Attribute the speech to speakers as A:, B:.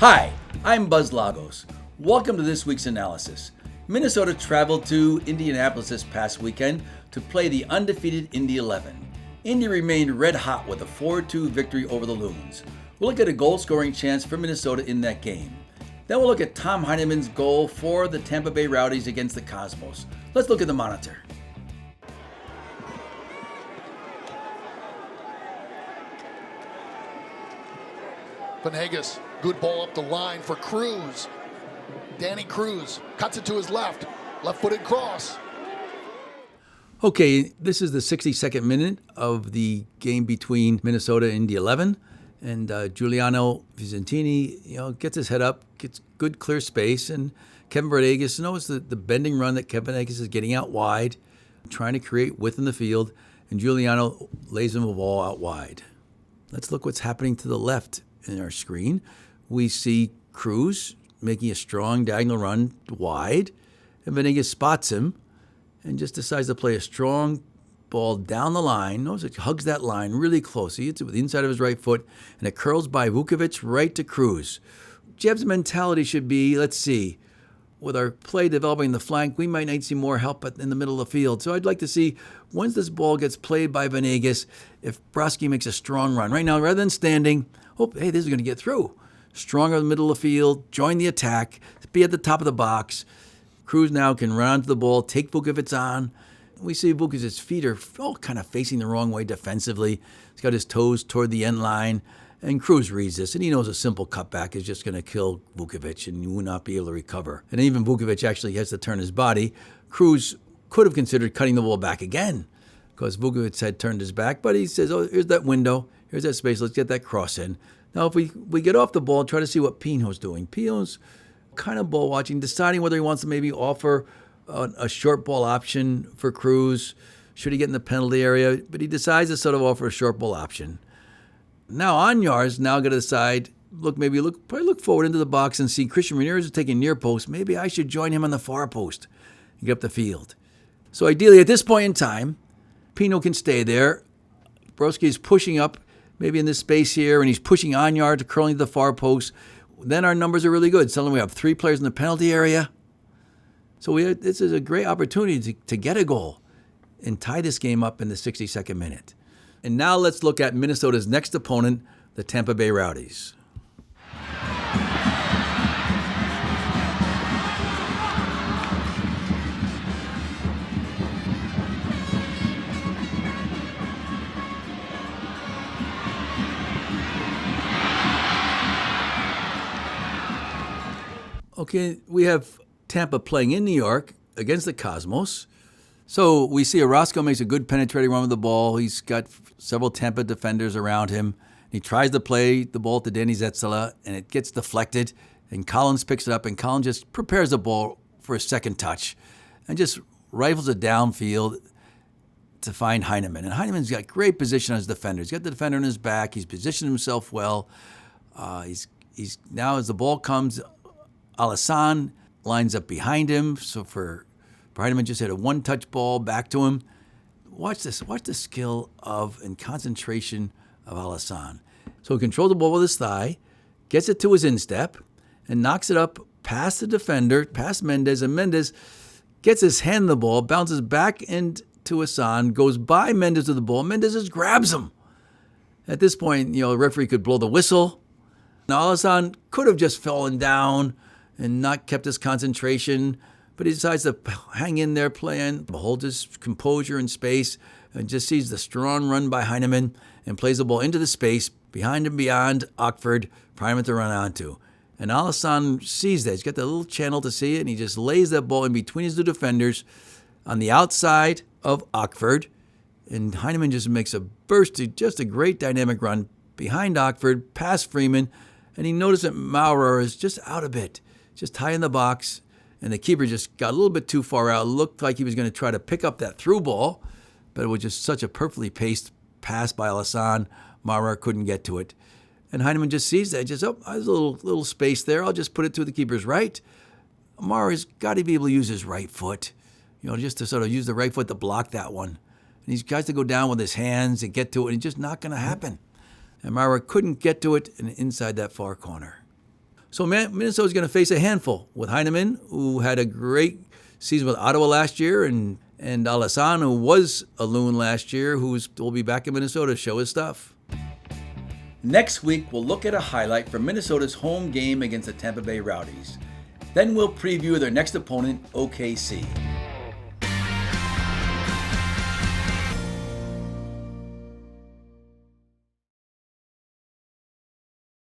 A: Hi, I'm Buzz Lagos. Welcome to this week's analysis. Minnesota traveled to Indianapolis this past weekend to play the undefeated Indy 11. Indy remained red hot with a 4-2 victory over the Loons. We'll look at a goal-scoring chance for Minnesota in that game. Then we'll look at Tom Heineman's goal for the Tampa Bay Rowdies against the Cosmos. Let's look at the monitor.
B: Venegas, good ball up the line for Cruz. Danny Cruz cuts it to his left-footed cross.
A: Okay, this is the 62nd minute of the game between Minnesota and Indy 11. And Giuliano Vicentini, gets his head up, gets good clear space, and Kevin Venegas knows the bending run that Kevin Venegas is getting out wide, trying to create width in the field, and Giuliano lays him a ball out wide. Let's look what's happening to the left in our screen. We see Cruz making a strong diagonal run wide, and Venegas spots him and just decides to play a strong ball down the line. Notice it hugs that line really close. He hits it with the inside of his right foot, and it curls by Vukovic right to Cruz. Jeb's mentality should be, let's see, with our play developing the flank, we might need some more help in the middle of the field. So I'd like to see, once this ball gets played by Venegas, if Broski makes a strong run. Right now, rather than standing, hey, this is going to get through. Stronger in the middle of the field, join the attack, be at the top of the box. Cruz now can run onto the ball, take Vukovic on. We see Vukovic's feet are all kind of facing the wrong way defensively. He's got his toes toward the end line, and Cruz reads this, and he knows a simple cutback is just going to kill Vukovic, and he will not be able to recover. And even Vukovic actually has to turn his body. Cruz could have considered cutting the ball back again, because Vukovic had turned his back, but he says, here's that window, here's that space, let's get that cross in. Now, if we get off the ball, try to see what Pino's doing. Pino's kind of ball watching, deciding whether he wants to maybe offer a short ball option for Cruz. Should he get in the penalty area? But he decides to sort of offer a short ball option. Now, Anyar's now going to decide, probably look forward into the box and see Christian Ramirez is taking near post. Maybe I should join him on the far post and get up the field. So ideally, at this point in time, Pino can stay there. Broski is pushing up, maybe in this space here, and he's pushing Anyar to curling to the far post. Then our numbers are really good. Suddenly we have 3 players in the penalty area. So this is a great opportunity to get a goal and tie this game up in the 62nd minute. And now let's look at Minnesota's next opponent, the Tampa Bay Rowdies. Okay, we have Tampa playing in New York against the Cosmos. So we see Orozco makes a good penetrating run with the ball. He's got several Tampa defenders around him. He tries to play the ball to Danny Zetzela, and it gets deflected. And Collins picks it up, and Collins just prepares the ball for a second touch and just rifles it downfield to find Heineman. And Heineman's got great position on his defender. He's got the defender on his back. He's positioned himself well. He's now, as the ball comes, Alassane lines up behind him. So Heineman just hit a one-touch ball back to him. Watch this. Watch the skill and concentration of Alassane. So he controls the ball with his thigh, gets it to his instep, and knocks it up past the defender, past Mendez, and Mendez gets his hand on the ball, bounces back into Hassan, goes by Mendez to the ball. Mendez just grabs him. At this point, the referee could blow the whistle. Now, Alassane could have just fallen down and not kept his concentration, but he decides to hang in there playing, holds his composure in space, and just sees the strong run by Heineman and plays the ball into the space behind and beyond Ockford for Heineman to run onto. And Alassane sees that. He's got that little channel to see it, and he just lays that ball in between his 2 defenders on the outside of Ockford. And Heineman just makes a burst, just a great dynamic run behind Ockford, past Freeman, and he noticed that Maurer is just out a bit, just high in the box, and the keeper just got a little bit too far out. It looked like he was going to try to pick up that through ball, but it was just such a perfectly paced pass by Alassane. Maurer couldn't get to it. And Heineman just sees that, there's a little space there. I'll just put it to the keeper's right. Maurer's got to be able to use his right foot, just to sort of use the right foot to block that one. And he's got to go down with his hands and get to it, and it's just not going to happen. And Maurer couldn't get to it inside that far corner. So Minnesota's going to face a handful with Heineman, who had a great season with Ottawa last year, and Alassane, who was a loon last year, will be back in Minnesota to show his stuff. Next week, we'll look at a highlight from Minnesota's home game against the Tampa Bay Rowdies. Then we'll preview their next opponent, OKC.